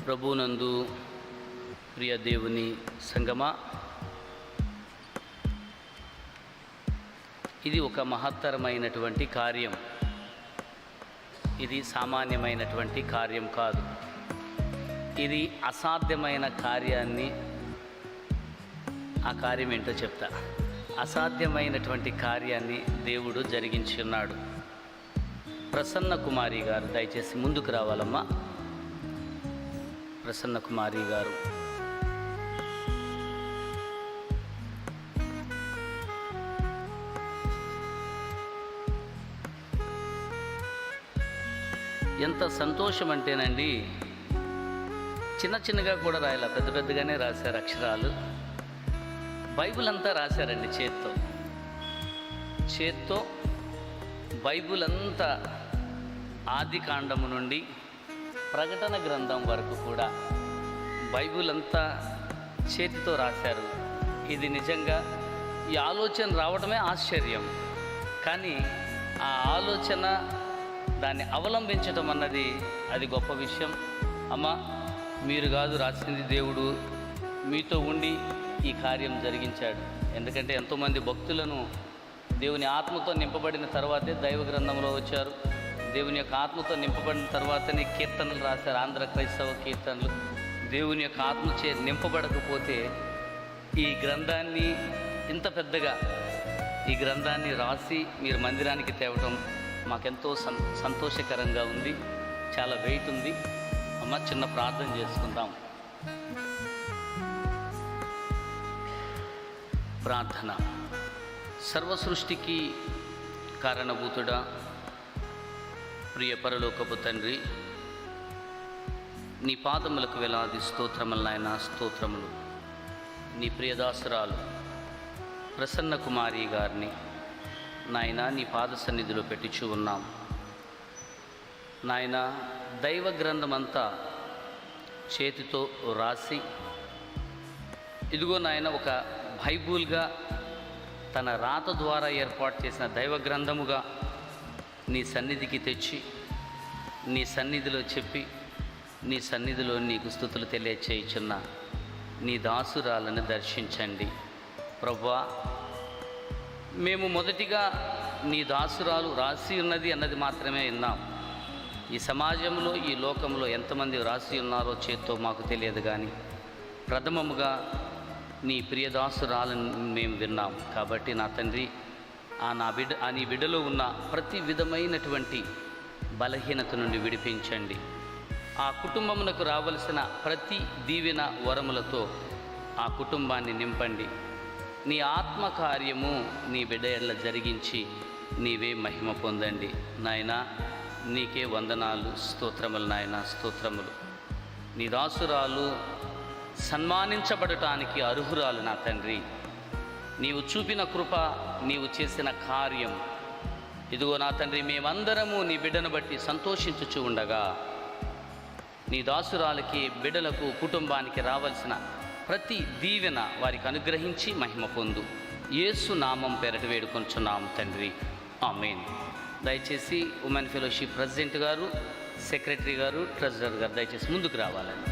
ప్రభునందు ప్రియ దేవుని సంగమా, ఇది ఒక మహత్తరమైనటువంటి కార్యం. ఇది సామాన్యమైనటువంటి కార్యం కాదు. ఇది అసాధ్యమైన కార్యాన్ని, ఆ కార్యం ఏంటో చెప్తా. అసాధ్యమైనటువంటి కార్యాన్ని దేవుడు జరిగించి ఉన్నాడు. ప్రసన్న కుమారి గారు దయచేసి ముందుకు రావాలమ్మా. ప్రసన్న కుమారి గారు, ఎంత సంతోషం అంటేనండి, చిన్న చిన్నగా కూడా రాయాల, పెద్ద పెద్దగానే రాశారు అక్షరాలు. బైబిల్ అంతా రాశారండి చేత్తో బైబిల్ అంతా ఆది కాండము నుండి ప్రకటన గ్రంథం వరకు కూడా బైబిల్ అంతా చేతితో రాశారు. ఇది నిజంగా ఈ ఆలోచన రావడమే ఆశ్చర్యం. కానీ ఆ ఆలోచన, దాన్ని అవలంబించడం అన్నది అది గొప్ప విషయం. అమ్మ, మీరు కాదు రాసింది, దేవుడు మీతో ఉండి ఈ కార్యం జరిగించాడు. ఎందుకంటే ఎంతోమంది భక్తులను దేవుని ఆత్మతో నింపబడిన తర్వాతే దైవ గ్రంథంలో వచ్చారు. దేవుని యొక్క ఆత్మతో నింపబడిన తర్వాతనే కీర్తనలు రాశారు, ఆంధ్ర క్రైస్తవ కీర్తనలు. దేవుని యొక్క ఆత్మచే నింపబడకపోతే ఈ గ్రంథాన్ని, ఇంత పెద్దగా ఈ గ్రంథాన్ని రాసి మీరు మందిరానికి తేవడం మాకెంతో సంతోషకరంగా ఉంది. చాలా వెయిట్ ఉంది. అమ్మ, చిన్న ప్రార్థన చేసుకుందాం. ప్రార్థన. సర్వ సృష్టికి కారణభూతుడా, ప్రియ పరలోకపు తండ్రి, నీ పాదములకు వేలాది స్తోత్రములు నాయన, స్తోత్రములు. నీ ప్రియదాసురాలు ప్రసన్న కుమారి గారిని నాయన నీ పాద సన్నిధిలో పెట్టించు ఉన్నాం నాయన. దైవ గ్రంథమంతా చేతితో రాసి, ఇదిగో నాయన ఒక బైబుల్గా తన రాత ద్వారా ఏర్పాటు చేసిన దైవ గ్రంథముగా నీ సన్నిధికి తెచ్చి, నీ సన్నిధిలో చెప్పి, నీ సన్నిధిలో నీకు స్తుతులు తెలియచేయుచున్న నీ దాసురాలను దర్శించండి ప్రభువా. మేము మొదటిగా నీ దాసురాలు రాసి ఉన్నది అన్నది మాత్రమే విన్నాం. ఈ సమాజంలో, ఈ లోకంలో ఎంతమంది రాసి ఉన్నారో చేత్తో మాకు తెలియదు. కానీ ప్రథమముగా నీ ప్రియదాసురాలను మేము విన్నాం. కాబట్టి నా తండ్రి, నీ బిడ్డలో ఉన్న ప్రతి విధమైనటువంటి బలహీనత నుండి విడిపించండి. ఆ కుటుంబమునకు రావలసిన ప్రతి దీవెన వరములతో ఆ కుటుంబాన్ని నింపండి. నీ ఆత్మకార్యము నీ బిడ్డ ఎడల జరిగించి నీవే మహిమ పొందండి నాయనా. నీకే వందనాలు, స్తోత్రములు నాయన, స్తోత్రములు. నీ దాసురాలు సన్మానించబడటానికి అర్హురాలు నా తండ్రి. నీవు చూపిన కృప, నీవు చేసిన కార్యం, ఇదిగో నా తండ్రి, మేమందరము నీ బిడ్డను బట్టి సంతోషించుచూ ఉండగా, నీ దాసురాలకి, బిడ్డలకు, కుటుంబానికి రావాల్సిన ప్రతి దీవెన వారికి అనుగ్రహించి మహిమ పొందు. యేసు నామం పేరట వేడుకొంచున్నాము తండ్రి, ఆమేన్. దయచేసి ఉమెన్ ఫెలోషిప్ ప్రెసిడెంట్ గారు, సెక్రటరీ గారు, ట్రెజరర్ గారు దయచేసి ముందుకు రావాలని.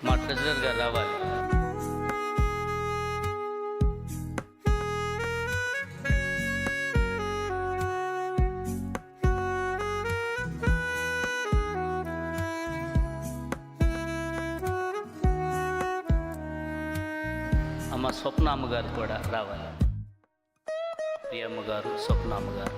మా ట్రెజరర్ గారు రావాలి. అమ్మ స్వప్నామ్మ గారు కూడా రావాలి. ప్రియమ్మ గారు, స్వప్నామ్మ గారు.